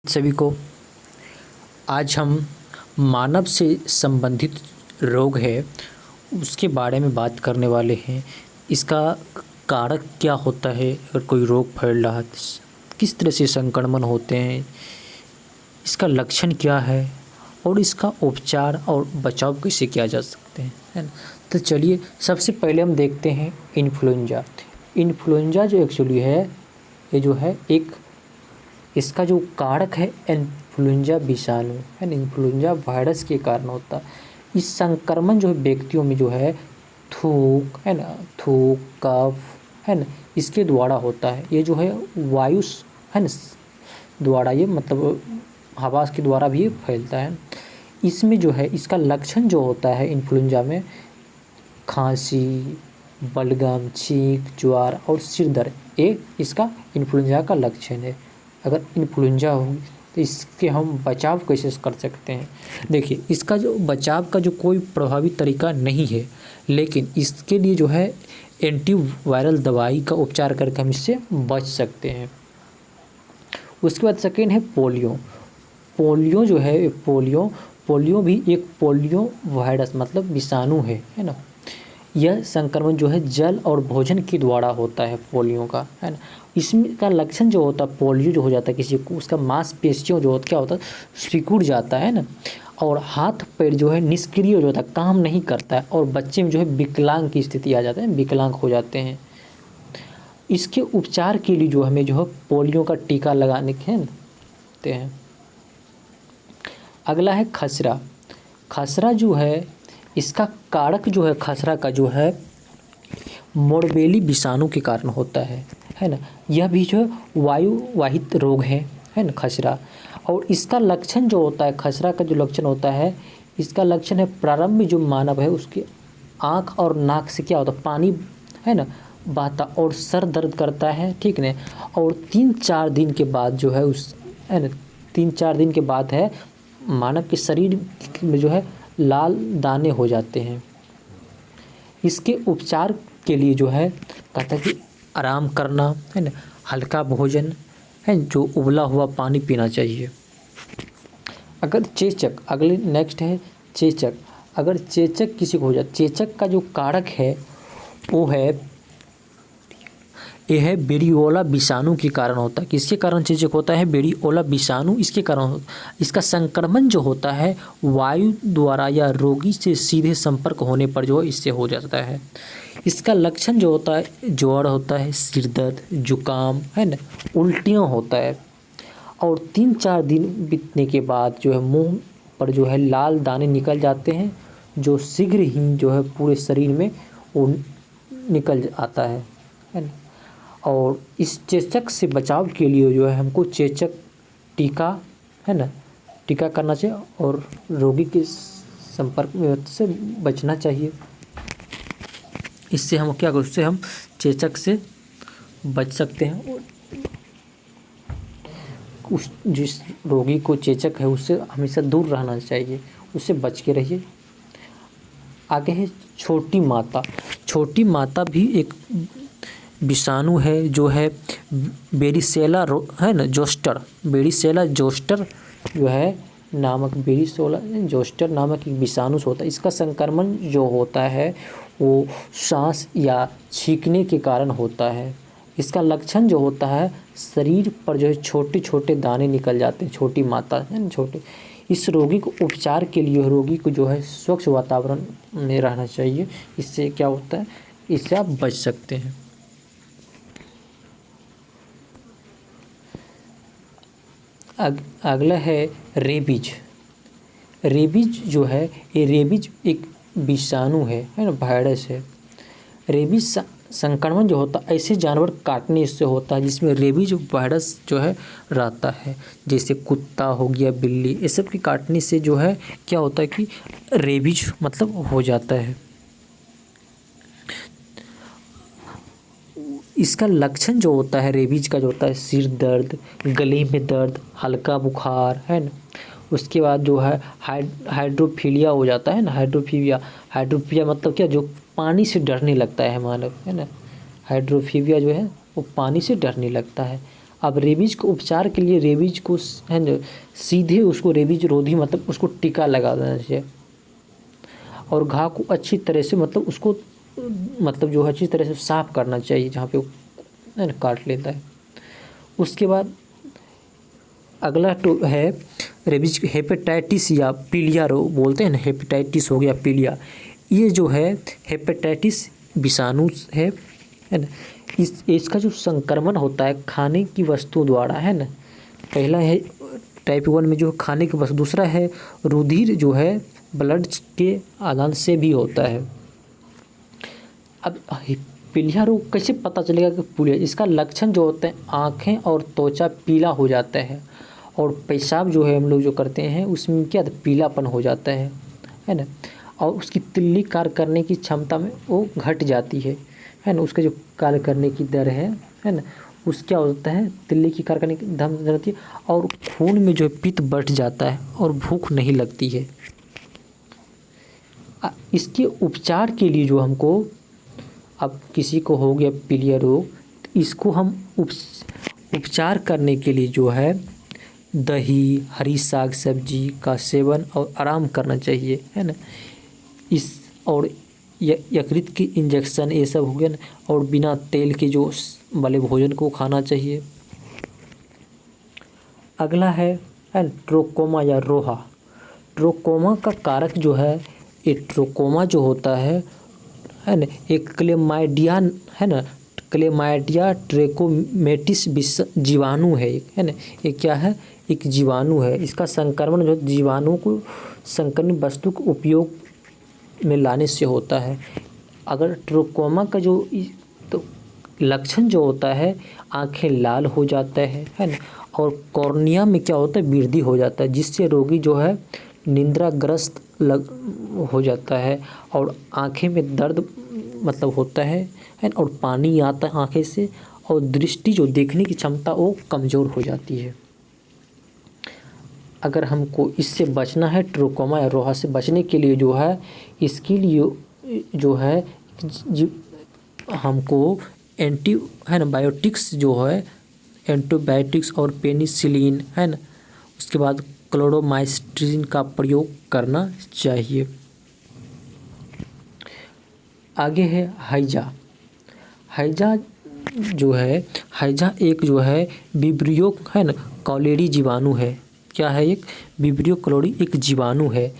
सभी को आज हम मानव से संबंधित रोग है उसके बारे में बात करने वाले हैं। इसका कारक क्या होता है, अगर कोई रोग फैल रहा है किस तरह से संक्रमण होते हैं, इसका लक्षण क्या है और इसका उपचार और बचाव कैसे किया जा सकते हैं, है ना। तो चलिए सबसे पहले हम देखते हैं इन्फ्लुएंजा। इन्फ्लुएंजा जो एक्चुअली है ये जो है एक इसका जो कारक है इन्फ्लुएंजा विषाणु है ना, इन्फ्लुएंजा वायरस के कारण होता है। इस संक्रमण जो है व्यक्तियों में जो है थूक है ना, थूक कफ है ना, इसके द्वारा होता है। ये जो है वायु है ना द्वारा, ये मतलब हवा के द्वारा भी फैलता है। इसमें जो है इसका लक्षण जो होता है इन्फ्लुएंजा में खांसी, बलगम, छींक, ज्वार और सिर दर्द, ये इसका इन्फ्लुएंजा का लक्षण है। अगर इन्फ्लुएंजा हो तो इसके हम बचाव कैसे कर सकते हैं। देखिए इसका जो बचाव का जो कोई प्रभावी तरीका नहीं है, लेकिन इसके लिए जो है एंटीवायरल दवाई का उपचार करके हम इससे बच सकते हैं। उसके बाद सेकेंड है पोलियो। पोलियो जो है पोलियो भी एक पोलियो वायरस मतलब विषाणु है ना। यह संक्रमण जो है जल और भोजन के द्वारा होता है पोलियो का, है ना। इसमें का लक्षण जो होता है पोलियो जो हो जाता है किसी को, उसका मांसपेशियों जो होता क्या होता है सिकुड़ जाता है ना, और हाथ पैर जो है निष्क्रिय हो जाता है, काम नहीं करता है, और बच्चे में जो है विकलांग की स्थिति आ जाती है, विकलांग हो जाते हैं। इसके उपचार के लिए जो हमें जो है पोलियो का टीका लगाने के हैं। अगला है खसरा। खसरा जो है इसका कारक जो है खसरा का जो है मोरबेली विषाणु के कारण होता है ना। यह भी जो वायु वाहित रोग है ना खसरा। और इसका लक्षण जो होता है खसरा का जो लक्षण होता है, इसका लक्षण है प्रारंभ में जो मानव है उसके आँख और नाक से क्या होता है पानी है ना बहता और सर दर्द करता है, ठीक है। और 3-4 दिन के बाद जो है उस है ना 3-4 दिन के बाद है मानव के शरीर में जो है लाल दाने हो जाते हैं। इसके उपचार के लिए जो है कहता है कि आराम करना है ना, हल्का भोजन है, जो उबला हुआ पानी पीना चाहिए। अगर चेचक, अगले नेक्स्ट है चेचक। अगर चेचक किसी को हो जाए, चेचक का जो कारक है वो है यह है बेरियोला विषाणु के कारण होता है। किसके कारण चेचक होता है? बेरियोला विषाणु इसके कारण होता है। इसका संक्रमण जो होता है वायु द्वारा या रोगी से सीधे संपर्क होने पर जो इससे हो जाता है। इसका लक्षण जो होता है ज्वर होता है, सिर दर्द, जुकाम है ना, उल्टियाँ होता है। और 3-4 दिन बीतने के बाद जो है मुंह पर जो है लाल दाने निकल जाते हैं, जो शीघ्र ही जो है पूरे शरीर में वो निकल आता है ना। और इस चेचक से बचाव के लिए जो है हमको चेचक टीका है ना टीका करना चाहिए और रोगी के संपर्क में से बचना चाहिए। इससे हम क्या करें, उससे हम चेचक से बच सकते हैं। उस जिस रोगी को चेचक है उससे हमेशा दूर रहना चाहिए, उससे बच के रहिए। आगे है छोटी माता। छोटी माता भी एक विषाणु है जो है बेरिसेला है ना जोस्टर, बेरिसेला जोस्टर जो है नामक बेरिसेला जोस्टर नामक एक विषाणु से होता है। इसका संक्रमण जो होता है वो सांस या छींकने के कारण होता है। इसका लक्षण जो होता है शरीर पर जो है छोटे छोटे दाने निकल जाते हैं, छोटी माता है ना छोटे। इस रोगी को उपचार के लिए रोगी को जो है स्वच्छ वातावरण में रहना चाहिए। इससे क्या होता है, इससे आप बच सकते हैं। अगला है रेबीज। रेबीज जो है ये रेबीज एक विषाणु है ना वायरस है। रेबीज संक्रमण जो होता है ऐसे जानवर काटने से होता है जिसमें रेबीज वायरस जो है रहता है, जैसे कुत्ता हो गया, बिल्ली, ये सब के काटने से जो है क्या होता है कि रेबीज मतलब हो जाता है। इसका लक्षण जो होता है रेबीज का जो होता है सिर दर्द, गले में दर्द, हल्का बुखार है ना। उसके बाद जो है हाइड्रोफीलिया हो जाता है ना, हाइड्रोफीलिया मतलब क्या, जो पानी से डरने लगता है मानव है ना। हाइड्रोफीलिया जो है वो पानी से डरने लगता है। अब रेबीज को उपचार के लिए रेबीज को है न सीधे उसको रेबीज रोधी मतलब उसको टीका लगा देना चाहिए और घाव को अच्छी तरह से मतलब उसको मतलब जो है अच्छी तरह से साफ़ करना चाहिए जहाँ पे वो है न काट लेता है। उसके बाद अगला तो है रेबीज हेपेटाइटिस या पीलिया रोग बोलते हैं ना, हेपेटाइटिस हो गया पीलिया। ये जो है हेपेटाइटिस विषाणु है ना, इसका जो संक्रमण होता है खाने की वस्तु द्वारा है ना। पहला है टाइप 1 में जो खाने की वस्तु, दूसरा है रुधिर जो है ब्लड के आदान से भी होता है। अब पीलिया रोग कैसे पता चलेगा कि पीलिया, इसका लक्षण जो होते हैं आँखें और त्वचा पीला हो जाता है और पेशाब जो है हम लोग जो करते हैं उसमें क्या पीलापन हो जाता है ना। और उसकी तिल्ली कार्य करने की क्षमता में वो घट जाती है ना। उसका जो कार्य करने की दर है ना, उस क्या होता है तिल्ली की कार्य करने की दम रहती है और खून में जो पित्त बढ़ जाता है और भूख नहीं लगती है। इसके उपचार के लिए जो हमको, अब किसी को हो गया पीलिया रोग तो इसको हम उपचार करने के लिए जो है दही, हरी साग सब्जी का सेवन और आराम करना चाहिए है ना। इस और यकृत की इंजेक्शन ये सब हो गया ना, और बिना तेल के जो वाले भोजन को खाना चाहिए। अगला है ट्रोकोमा या रोहा। ट्रोकोमा का कारक जो है, ये ट्रोकोमा जो होता है ना, एक क्लेमाइडिया है ना, क्लेमाइडिया ट्रेकोमेटिस जीवाणु है ना। ये क्या है, एक जीवाणु है। इसका संक्रमण जो जीवाणु को संक्रमित वस्तु को उपयोग में लाने से होता है। अगर ट्रोकोमा का जो तो लक्षण जो होता है आंखें लाल हो जाता है ना, और कॉर्निया में क्या होता है वृद्धि हो जाता है, जिससे रोगी जो है निद्राग्रस्त हो जाता है और आंखें में दर्द मतलब होता है और पानी आता है आंखें से और दृष्टि जो देखने की क्षमता वो कमज़ोर हो जाती है। अगर हमको इससे बचना है, ट्रोकोमा या रोहा से बचने के लिए जो है, इसके लिए जो है हमको एंटी है ना बायोटिक्स जो है एंटीबायोटिक्स और पेनिसिलिन है ना, उसके बाद क्लोरोमाइसिन का प्रयोग करना चाहिए। आगे है हैजा। हैजा जो है, हैजा एक जो है विब्रियो है ना कॉलेरी जीवाणु है। क्या है, एक विब्रियो कॉलेरी एक जीवाणु है।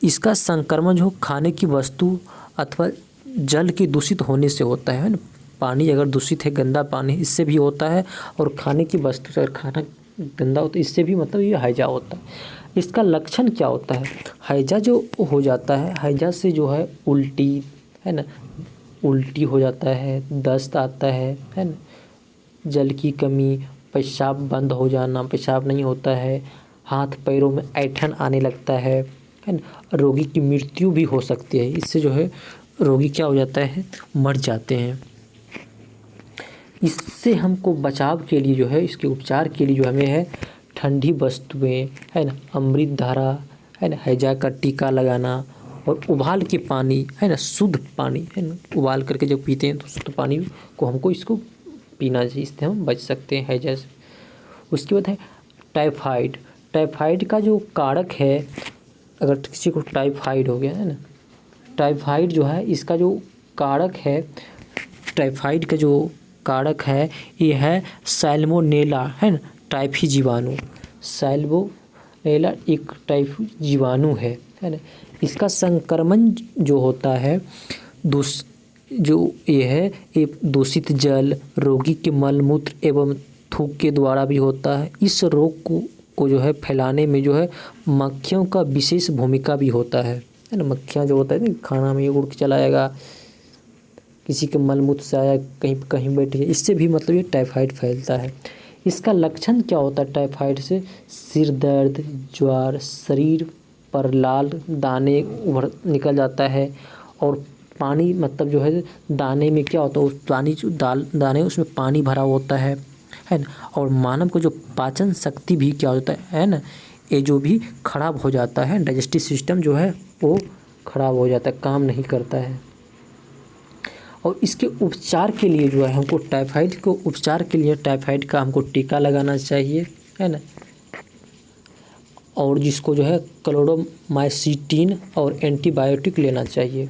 इसका संक्रमण जो खाने की वस्तु अथवा जल के दूषित होने से होता है ना। पानी अगर दूषित है, गंदा पानी, इससे भी होता है और खाने की वस्तु से अगर खाना गंदा होता है इससे भी मतलब ये हैजा होता है। इसका लक्षण क्या होता है, हैजा जो हो जाता है, हैजा से जो है उल्टी है ना, उल्टी हो जाता है, दस्त आता है ना, जल की कमी, पेशाब बंद हो जाना, पेशाब नहीं होता है, हाथ पैरों में ऐंठन आने लगता है ना, रोगी की मृत्यु भी हो सकती है। इससे जो है रोगी क्या हो जाता है, मर जाते हैं। इससे हमको बचाव के लिए जो है, इसके उपचार के लिए जो हमें है ठंडी वस्तुएं है ना, अमृत धारा है ना, हैजा का टीका लगाना और उबाल के पानी है ना, शुद्ध पानी है ना, उबाल करके जब पीते हैं तो शुद्ध पानी को हमको इसको पीना चाहिए, इससे हम बच सकते हैं हैजा से। उसके बाद है टाइफाइड। टाइफाइड का जो कारक है, अगर किसी को टाइफाइड हो गया है ना, टाइफाइड जो है इसका जो कारक है, टाइफाइड का जो कारक है ये है सैल्मोनेला है ना, टाइफी जीवाणु। सैल्मोनेला एक टाइफी जीवाणु है ना। इसका संक्रमण जो होता है जो ये है, ये दूषित जल, रोगी के मलमूत्र एवं थूक के द्वारा भी होता है। इस रोग को जो है फैलाने में जो है मक्खियों का विशेष भूमिका भी होता है ना। मक्खियाँ जो होता है ना, खाना में उड़ के चला जाएगा, किसी के मलमूत्र से आया, कहीं बैठ गया, इससे भी मतलब ये टाइफाइड फैलता है। इसका लक्षण क्या होता है टाइफाइड से, सिर दर्द, ज्वर, शरीर पर लाल दाने निकल जाता है और पानी मतलब जो है दाने में क्या होता है, उस पानी जो दाने उसमें पानी भरा होता है ना। और मानव को जो पाचन शक्ति भी क्या होता है ना, ये जो भी खराब हो जाता है, डाइजेस्टिव सिस्टम जो है वो खराब हो जाता है, काम नहीं करता है। और इसके उपचार के लिए जो है हमको टाइफाइड को उपचार के लिए टाइफाइड का हमको टीका लगाना चाहिए, है ना। और जिसको जो है क्लोरोमाइसिटिन और एंटीबायोटिक लेना चाहिए,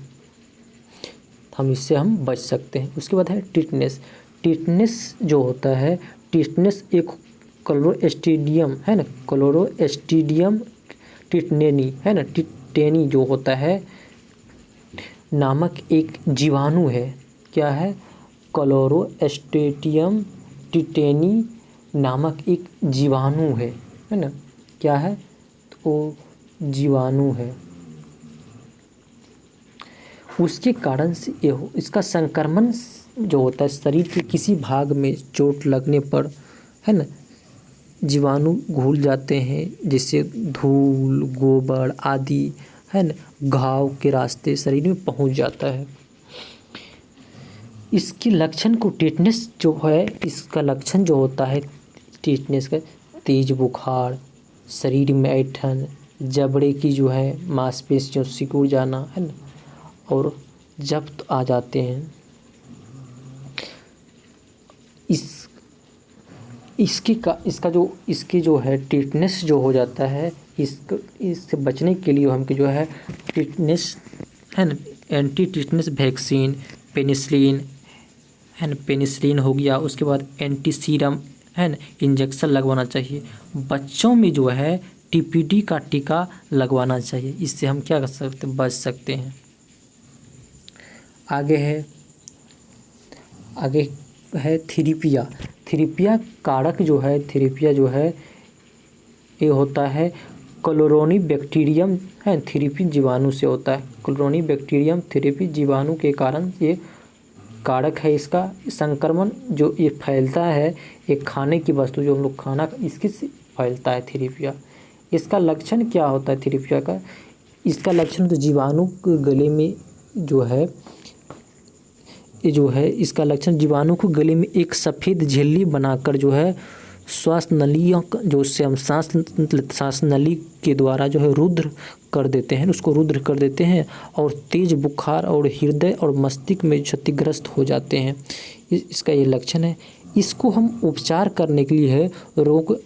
हम इससे हम बच सकते हैं। उसके बाद है टिटनेस। टिटनेस जो होता है, टिटनेस एक क्लोरोस्ट्रीडियम है ना, क्लोरोस्ट्रीडियम टिटनेनी है ना, टिटेनी जो होता है नामक एक जीवाणु है। क्या है? क्लोरोस्ट्रीडियम टिटेनी नामक एक जीवाणु है ना। क्या है? तो जीवाणु है। उसके कारण से इसका संक्रमण जो होता है शरीर के किसी भाग में चोट लगने पर, है ना, जीवाणु घुल जाते हैं, जिससे धूल, गोबर आदि, है ना, घाव के रास्ते शरीर में पहुंच जाता है। इसके लक्षण को टिटनेस जो है, इसका लक्षण जो होता है टिटनेस का, तेज बुखार, शरीर में ऐंठन, जबड़े की जो है मांसपेशियों सिकुड़ जाना, है ना, और जब्त आ जाते हैं। इसके जो है टिटनेस जो हो जाता है, इससे बचने के लिए हमको जो है टिटनेस, है ना, एंटी टिटनेस वैक्सीन, पेनिसिलिन, है ना, पेनिसिलिन हो गया। उसके बाद एंटी सीरम, है ना, इंजेक्शन लगवाना चाहिए। बच्चों में जो है टीपीडी का टीका लगवाना चाहिए। इससे हम क्या कर सकते, बच सकते हैं। आगे है थीरिपिया। थीरिपिया कारक जो है, थीरिपिया जो है ये होता है क्लोरोनी बैक्टीरियम, है, थीरिपी जीवाणु से होता है। क्लोरोनी बैक्टीरियम थीरिपी जीवाणु के कारण ये कारक है। इसका संक्रमण जो ये फैलता है, एक खाने की वस्तु जो हम लोग खाना, इसकी से फैलता है थीरिपिया। इसका लक्षण क्या होता है थीरिपिया का? इसका लक्षण तो जीवाणु के गले में जो है, ये जो है इसका लक्षण जीवाणु को गले में एक सफ़ेद झिल्ली बनाकर जो है श्वास नलियों जो से हम सांस नली के द्वारा जो है रुद्र कर देते हैं, उसको रुद्र कर देते हैं, और तेज बुखार और हृदय और मस्तिष्क में क्षतिग्रस्त हो जाते हैं। इसका ये लक्षण है। इसको हम उपचार करने के लिए है रोग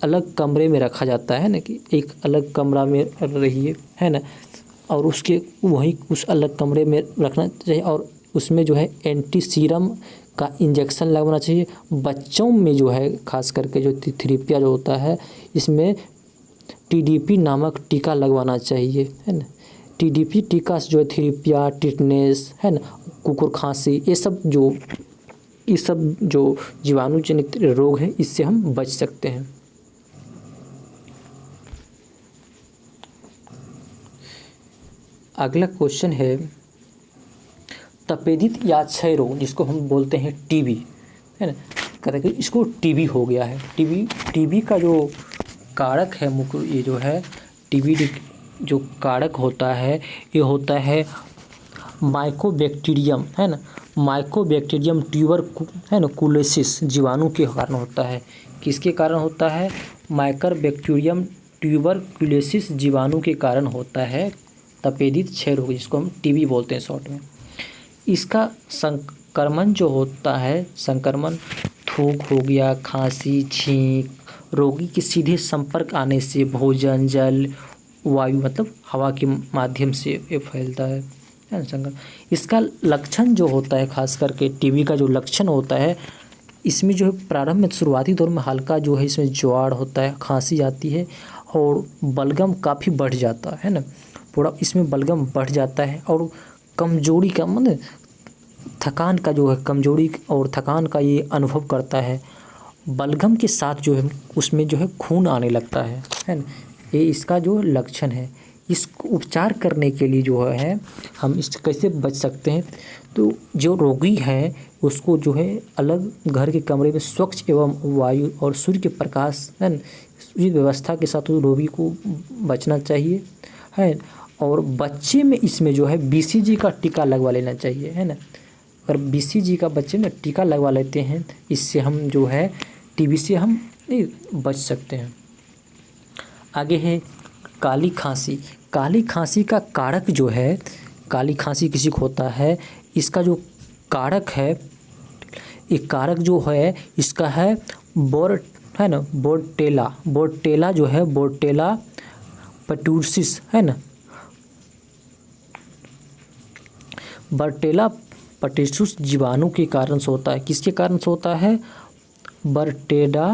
अलग कमरे में रखा जाता है ना, कि एक अलग कमरा में रहिए, है ना, और उसके वहीं उस अलग कमरे में रखना चाहिए, और उसमें जो है एंटी सीरम का इंजेक्शन लगवाना चाहिए। बच्चों में जो है खास करके जो थीरिपिया जो होता है, इसमें टीडीपी नामक टीका लगवाना चाहिए, है ना। टीडीपी टीका से जो है थीरिपिया, टिटनेस, है ना, कुकुर खांसी, ये सब जो जीवाणु जनित रोग है, इससे हम बच सकते हैं। अगला क्वेश्चन है तपेदिक या क्षय रोग, जिसको हम बोलते हैं टीबी, है ना। कहते हैं कि इसको टीबी हो गया है। टीबी का जो कारक है मुख्य, ये जो है टीबी जो कारक होता है, ये होता है माइकोबैक्टीरियम, है ना, माइकोबैक्टीरियम ट्यूबरकुलोसिस जीवाणु के कारण होता है। किसके कारण होता है? माइकोबैक्टीरियम ट्यूबरकुलोसिस जीवाणु के कारण होता है तपेदिक क्षय रोग, जिसको हम टीबी बोलते हैं शॉर्ट में। इसका संक्रमण जो होता है, संक्रमण थूक हो गया, खांसी, छींक, रोगी के सीधे संपर्क आने से, भोजन, जल, वायु मतलब हवा के माध्यम से ये फैलता है ना संक्रमण। इसका लक्षण जो होता है, खास करके टीबी का जो लक्षण होता है, इसमें जो है प्रारंभ में शुरुआती दौर में हल्का जो है इसमें ज्वार होता है, खांसी आती है, और बलगम काफ़ी बढ़ जाता है ना, थोड़ा इसमें बलगम बढ़ जाता है, और कमजोरी का मतलब थकान का जो है, कमजोरी और थकान का ये अनुभव करता है। बलगम के साथ जो है उसमें जो है खून आने लगता है ना। ये इसका जो लक्षण है। इसको उपचार करने के लिए जो है हम इससे कैसे बच सकते हैं? तो जो रोगी है उसको जो है अलग घर के कमरे में स्वच्छ एवं वायु और सूर्य के प्रकाश, है ना, सूर्य व्यवस्था के साथ उस रोगी को बचना चाहिए, है। और बच्चे में इसमें जो है बीसीजी का टीका लगवा लेना चाहिए, है ना। अगर बीसीजी का बच्चे में टीका लगवा लेते हैं, इससे हम जो है टीबी से हम बच सकते हैं। आगे है काली खांसी। काली खांसी का कारक जो है, काली खांसी किसी को होता है, इसका जो कारक है, ये कारक जो है इसका है है ना बोर्टेला जो है बोर्टेला पेटूर्सिस है ना, बर्टेला पेटूर्सिस जीवाणु के कारण से होता है। किसके कारण से होता है? बर्टेला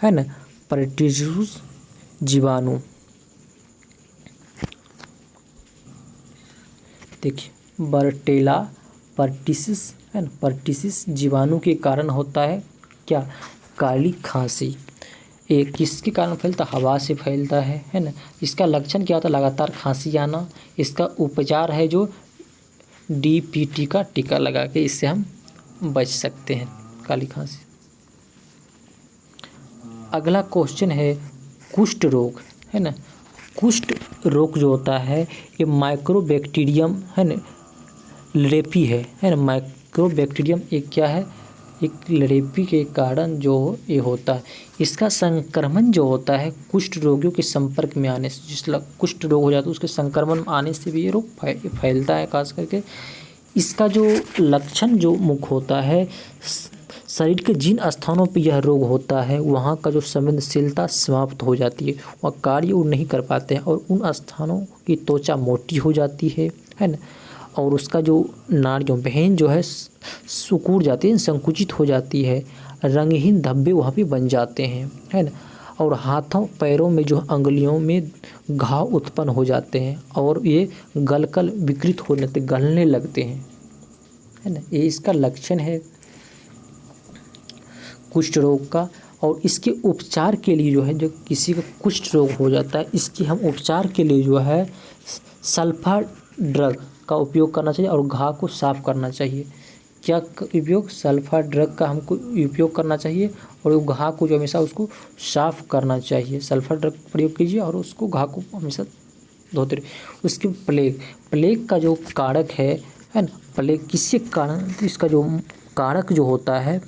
है ना पेटूर्सिस जीवाणु। देखिए बर्टेला पर्टिसिस है ना, पर्टिसिस जीवाणु के कारण होता है क्या? काली खांसी। ये किसके कारण फैलता? हवा से फैलता है ना। इसका लक्षण क्या होता है? लगातार खांसी आना। इसका उपचार है जो DPT का टीका लगा के इससे हम बच सकते हैं काली खांसी। अगला क्वेश्चन है कुष्ठ रोग है ना। कुष्ठ रोग जो होता है ये माइक्रोबैक्टीरियम है ना लरेपी है ना। माइक्रोबैक्टीरियम एक क्या है? एक लरेपी के कारण जो ये होता है। इसका संक्रमण जो होता है कुष्ठ रोगियों के संपर्क में आने से, जिस कुष्ठ रोग हो जाता है उसके संक्रमण आने से भी ये रोग फैलता है। खास करके इसका जो लक्षण जो मुख्य होता है, शरीर के जिन स्थानों पर यह रोग होता है वहाँ का जो संवेदनशीलता समाप्त हो जाती है, वह कार्य वो नहीं कर पाते हैं और उन स्थानों की त्वचा मोटी हो जाती है ना। और उसका जो नाड़ियों बहन जो है सिकुड़ जाती है, संकुचित हो जाती है, रंगहीन धब्बे वहाँ पे बन जाते हैं है ना। और हाथों पैरों में जो अंगुलियों में घाव उत्पन्न हो जाते हैं और ये गलकर विकृत होने लगते, गलने लगते हैं है ना। ये इसका लक्षण है कुष्ठ रोग का। और इसके उपचार के लिए जो है, जो किसी का कुष्ठ रोग हो जाता है इसकी हम उपचार के लिए जो है सल्फा ड्रग का उपयोग करना चाहिए और घाव को साफ करना चाहिए। क्या उपयोग? सल्फा ड्रग का हमको उपयोग करना चाहिए और वो घाव को जो हमेशा उसको साफ करना चाहिए। सल्फा ड्रग प्रयोग कीजिए और उसको घाव को हमेशा धोते रहिए। उसके प्लेग का जो कारक है ना, प्लेग किसके कारण? इसका जो कारक जो होता है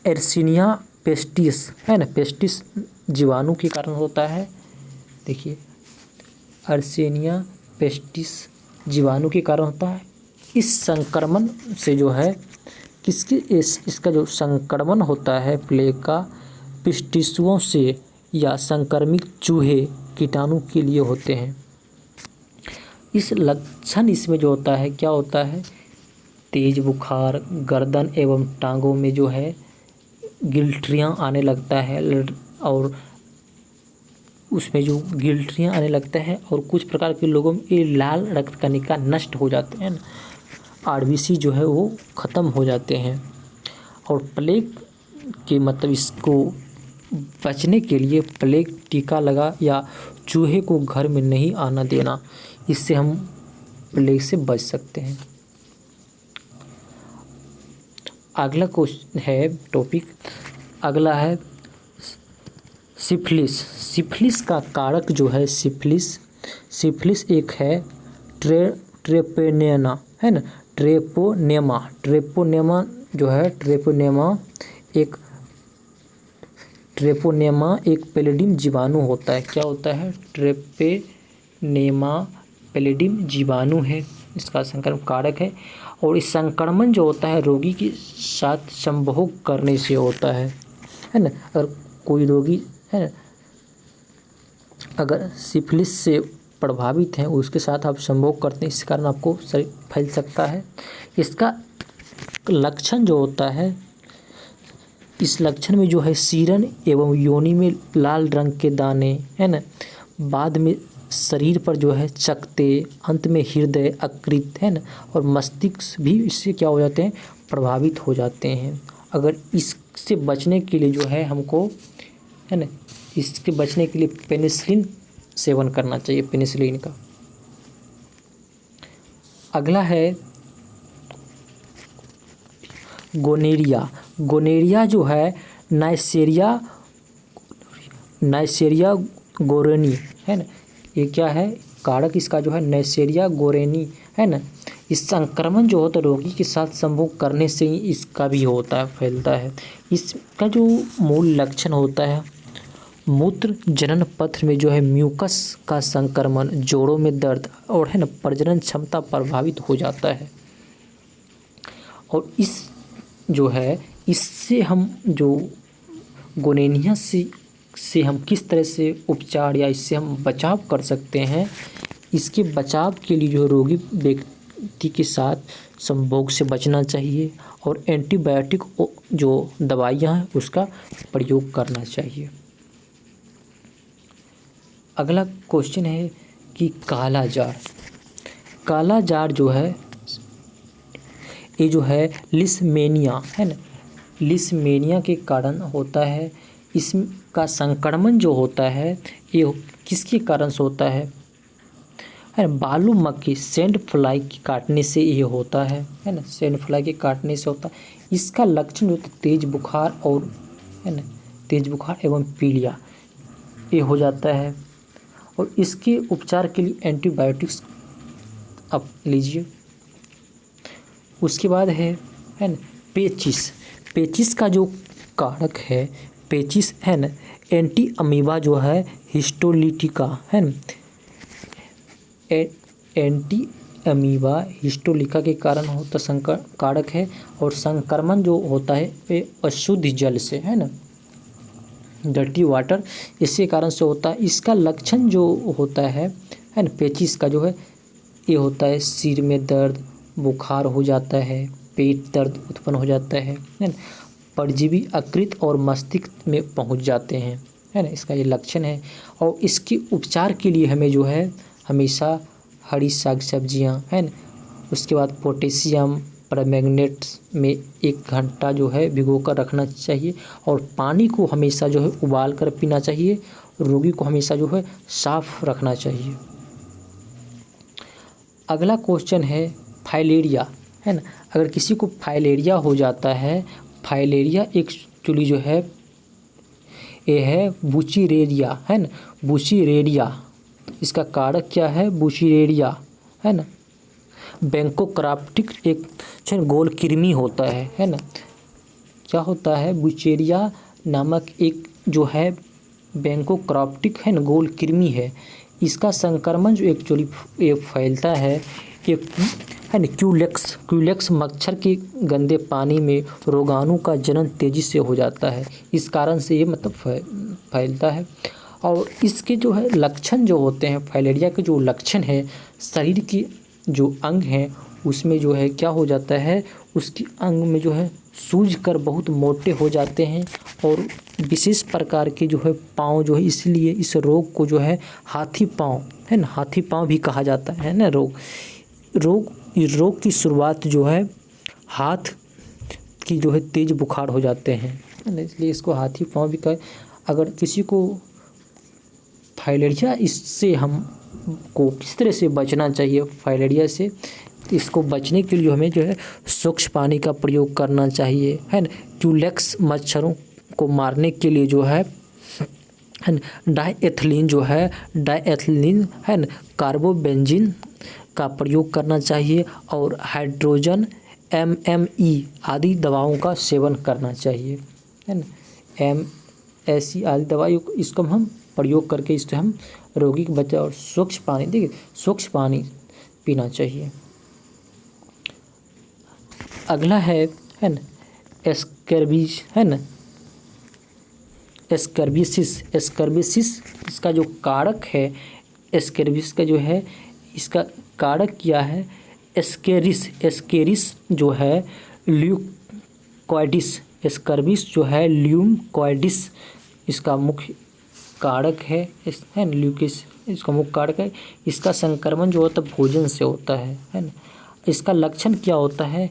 एर्सिनिया पेस्टिस है ना, पेस्टिस जीवाणु के कारण होता है। देखिए एर्सिनिया पेस्टिस जीवाणु के कारण होता है। इस संक्रमण से जो है इसका जो संक्रमण होता है प्लेग का पिस्टिसुओं से या संक्रमित चूहे कीटाणु के लिए होते हैं। इस लक्षण इसमें जो होता है क्या होता है? तेज बुखार, गर्दन एवं टांगों में जो है गिल्टियाँ आने लगता है और उसमें जो गिल्टियाँ आने लगता है और कुछ प्रकार के लोगों में ये लाल रक्त कणिका नष्ट हो जाते हैं, RBC जो है वो ख़त्म हो जाते हैं। और प्लेग के मतलब इसको बचने के लिए प्लेग टीका लगा या चूहे को घर में नहीं आना देना, इससे हम प्लेग से बच सकते हैं। अगला क्वेश्चन है टॉपिक, अगला है सिफिलिस। सिफिलिस का कारक जो है सिफिलिस एक है ट्रेपोनेमा है ना, ट्रेपोनेमा जो है ट्रेपोनेमा एक पैलिडियम जीवाणु होता है। क्या होता है? ट्रेपोनेमा पैलिडियम जीवाणु है, इसका संक्रमण कारक है। और इस संक्रमण जो होता है रोगी के साथ संभोग करने से होता है ना। अगर कोई रोगी है ना अगर सिफिलिस से प्रभावित हैं उसके साथ आप संभोग करते हैं, इस कारण आपको शरीर फैल सकता है। इसका लक्षण जो होता है, इस लक्षण में जो है सीरन एवं योनि में लाल रंग के दाने है ना, बाद में शरीर पर जो है चकते, अंत में हृदय अकृत है ना, और मस्तिष्क भी इससे क्या हो जाते हैं? प्रभावित हो जाते हैं। अगर इससे बचने के लिए जो है हमको है ना, इसके बचने के लिए पेनिसिलिन सेवन करना चाहिए, पेनिसिलिन का। अगला है गोनेरिया जो है नाइसेरिया गोरेनी है ना, ये क्या है? कारक इसका जो है नाइसेरिया गोरेनी है ना। इस संक्रमण जो होता है रोगी के साथ संभोग करने से ही इसका भी होता है, फैलता है। इसका जो मूल लक्षण होता है मूत्र जनन पत्र में जो है म्यूकस का संक्रमण, जोड़ों में दर्द और है ना प्रजनन क्षमता प्रभावित हो जाता है। और इससे हम जो गोनोरिया से हम किस तरह से उपचार या इससे हम बचाव कर सकते हैं, इसके बचाव के लिए जो रोगी व्यक्ति के साथ संभोग से बचना चाहिए और एंटीबायोटिक जो दवाइयाँ हैं उसका प्रयोग करना चाहिए। अगला क्वेश्चन है कि काला जार जो है ये जो है लिस्मेनिया है ना, लिस्मेनिया के कारण होता है। इसका संक्रमण जो होता है ये किसके कारण से होता है बालू मक्खी सैंड फ्लाई के काटने से ये होता है ना, सैंड फ्लाई के काटने से होता है। इसका लक्षण होता है तेज बुखार और है ना, तेज बुखार एवं पीलिया ये हो जाता है। और इसके उपचार के लिए एंटीबायोटिक्स आप लीजिए। उसके बाद है ना पेचिस का जो कारक है, पेचिस है ना एंटी अमीबा जो है हिस्टोलिटिका है ना, एंटी अमीबा हिस्टोलिका के कारण होता कारक है। और संक्रमण जो होता है वे अशुद्ध जल से है ना, डर्टी वाटर, इसके कारण से होता है। इसका लक्षण जो होता है ना पेचिस का जो है ये होता है सिर में दर्द, बुखार हो जाता है, पेट दर्द उत्पन्न हो जाता है ना, परजीवी यकृत और मस्तिष्क में पहुंच जाते हैं है ना, इसका ये लक्षण है। और इसके उपचार के लिए हमें जो है हमेशा हरी साग सब्जियां है ना, उसके बाद पोटेशियम परमैंगनेट में 1 घंटा जो है भिगो कर रखना चाहिए। और पानी को हमेशा जो है उबाल कर पीना चाहिए। रोगी को हमेशा जो है साफ रखना चाहिए। अगला क्वेश्चन है फाइलेरिया है ना, अगर किसी को फाइलेरिया हो जाता है, फाइलेरिया एक्चुअली जो है ये है बुचीरेरिया है ना, बुचीरेरिया। इसका कारक क्या है बुचीरेरिया है ना, बैंकोक्राप्टिक एक गोल कृमि होता है ना। क्या होता है बुचेरिया नामक एक जो है बैंकोक्राप्टिक है ना गोल कृमि है। इसका संक्रमण जो एक्चुअली ये फैलता है एक है ना क्यूलेक्स मच्छर के गंदे पानी में रोगाणु का जनन तेजी से हो जाता है। इस कारण से ये मतलब फैलता है। और इसके जो है लक्षण जो होते हैं, फाइलेरिया के जो लक्षण है, शरीर की जो अंग हैं उसमें जो है क्या हो जाता है, उसकी अंग में जो है सूज कर बहुत मोटे हो जाते हैं। और विशेष प्रकार के जो है पाँव जो है, इसलिए इस रोग को जो है हाथी पाँव है ना, हाथी पाँव भी कहा जाता है ना। रोग की शुरुआत जो है हाथ की जो है तेज बुखार हो जाते हैं ना, इसलिए इसको हाथी पाँव भी कहे। अगर किसी को फाइलेरिया, इससे हम को किस तरह से बचना चाहिए फाइलेरिया से, इसको बचने के लिए हमें जो है स्वच्छ पानी का प्रयोग करना चाहिए है ना। क्यूलेक्स मच्छरों को मारने के लिए जो है डायएथिलीन है ना, कार्बोबेंजीन का प्रयोग करना चाहिए। और हाइड्रोजन MME आदि दवाओं का सेवन करना चाहिए है ना। MSE आदि दवाइयों इसको हम प्रयोग करके इससे हम रोगी को बचाव। और स्वच्छ पानी, देखिए स्वच्छ पानी पीना चाहिए। अगला है ना स्कैर्बीज है ना, स्कैर्बिसिस। इसका जो कारक है स्कैर्बिस का जो है, इसका कारक क्या है एस्केरिस जो है ल्यूकोइडिस। स्कैर्बिस जो है ल्यूकोइडिस इसका मुख्य कारक है ल्यूकिस इसका मुख्य कारक है। इसका संक्रमण जो होता है भोजन से होता है ना। इसका लक्षण क्या होता है,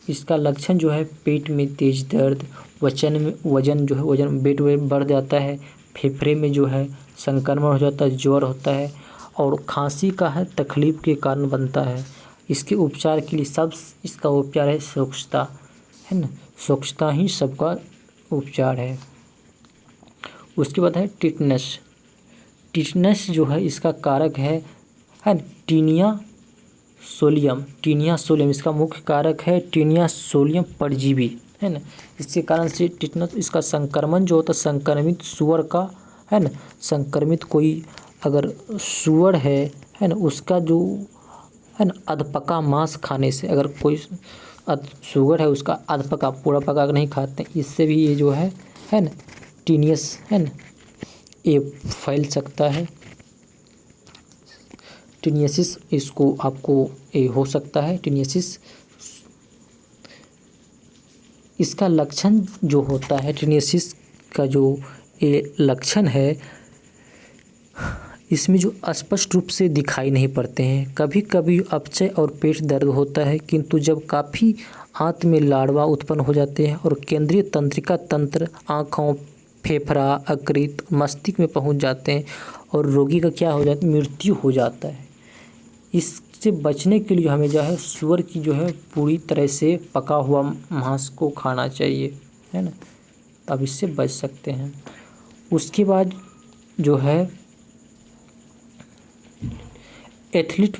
इसका लक्षण जो है पेट में तेज दर्द, वजन जो है वेट बढ़ जाता है, फेफड़े में जो है संक्रमण हो जाता है, ज्वर होता है और खांसी का है तकलीफ के कारण बनता है। इसके उपचार के लिए इसका उपचार है स्वच्छता है ना, स्वच्छता ही सबका उपचार है। उसके बाद है टिटनस जो है इसका कारक है टीनिया सोलियम। इसका मुख्य कारक है टीनिया सोलियम परजीवी है ना। इसके कारण से टिटनस, इसका संक्रमण जो होता है संक्रमित सुअर का है ना, संक्रमित कोई अगर सूअर है ना, उसका जो है ना अधपका मांस खाने से, अगर कोई सूअर है उसका अधपका पूरा पका के नहीं खाते, इससे भी ये जो है ना टीनियस है ना ये फैल सकता है। टीनियसिस इसको आपको ये हो सकता है टीनियसिस। इसका लक्षण जो होता है टीनियसिस का जो ये लक्षण है, इसमें जो स्पष्ट रूप से दिखाई नहीं पड़ते हैं। कभी कभी अपचय और पेट दर्द होता है, किंतु जब काफ़ी आंत में लार्वा उत्पन्न हो जाते हैं और केंद्रीय तंत्रिका तंत्र, आँखों, फेफड़ा, यकृत, मस्तिष्क में पहुंच जाते हैं और रोगी का क्या हो जाता है, मृत्यु हो जाता है। इससे बचने के लिए हमें जो है सूअर की जो है पूरी तरह से पका हुआ मांस को खाना चाहिए, है ना, तब इससे बच सकते हैं। उसके बाद जो है एथलीट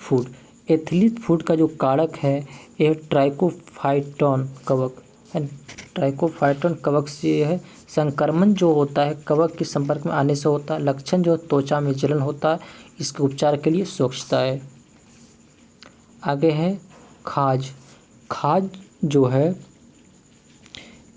फूड का जो कारक है यह ट्राइकोफाइटॉन कवक है। ट्राइकोफाइटॉन कवक से है संक्रमण जो होता है कवक के संपर्क में आने से होता है। लक्षण जो त्वचा में जलन होता है, इसके उपचार के लिए स्वच्छता है। आगे है खाज जो है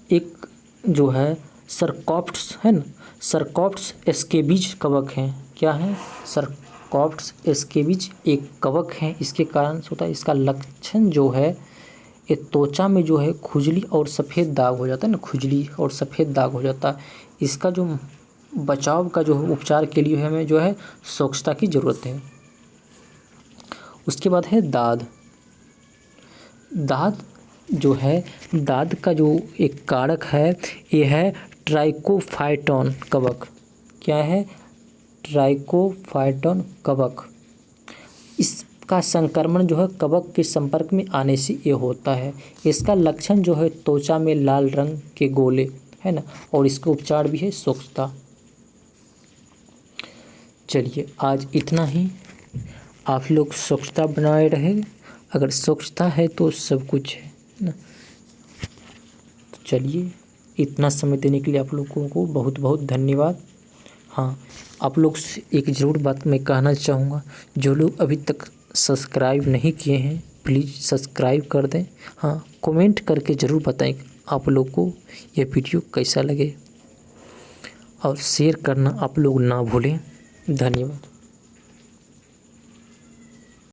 एक जो है सरकॉप्ट्स है ना, सरकॉप्ट्स स्केबीज कवक है। क्या है, सरकॉप्ट्स स्केबीज एक कवक है। इसके कारण होता है, इसका लक्षण जो है ये त्वचा में जो है खुजली और सफ़ेद दाग हो जाता है ना, खुजली और सफ़ेद दाग हो जाता है। इसका जो बचाव का जो उपचार के लिए हमें जो है स्वच्छता की ज़रूरत है। उसके बाद है दाद जो है, दाद का जो एक कारक है ये है ट्राइकोफाइटॉन कवक। क्या है, ट्राइकोफाइटॉन कवक। इसका संक्रमण जो है कवक के संपर्क में आने से ये होता है। इसका लक्षण जो है त्वचा में लाल रंग के गोले है ना, और इसका उपचार भी है स्वच्छता। चलिए आज इतना ही। आप लोग स्वच्छता बनाए रहे, अगर स्वच्छता है तो सब कुछ है ना। चलिए, इतना समय देने के लिए आप लोगों को बहुत बहुत धन्यवाद। हाँ, आप लोग से एक ज़रूर बात मैं कहना चाहूँगा, जो लोग अभी तक सब्सक्राइब नहीं किए हैं प्लीज़ सब्सक्राइब कर दें। हाँ, कमेंट करके ज़रूर बताएं आप लोग को यह वीडियो कैसा लगे, और शेयर करना आप लोग ना भूलें। धन्यवाद।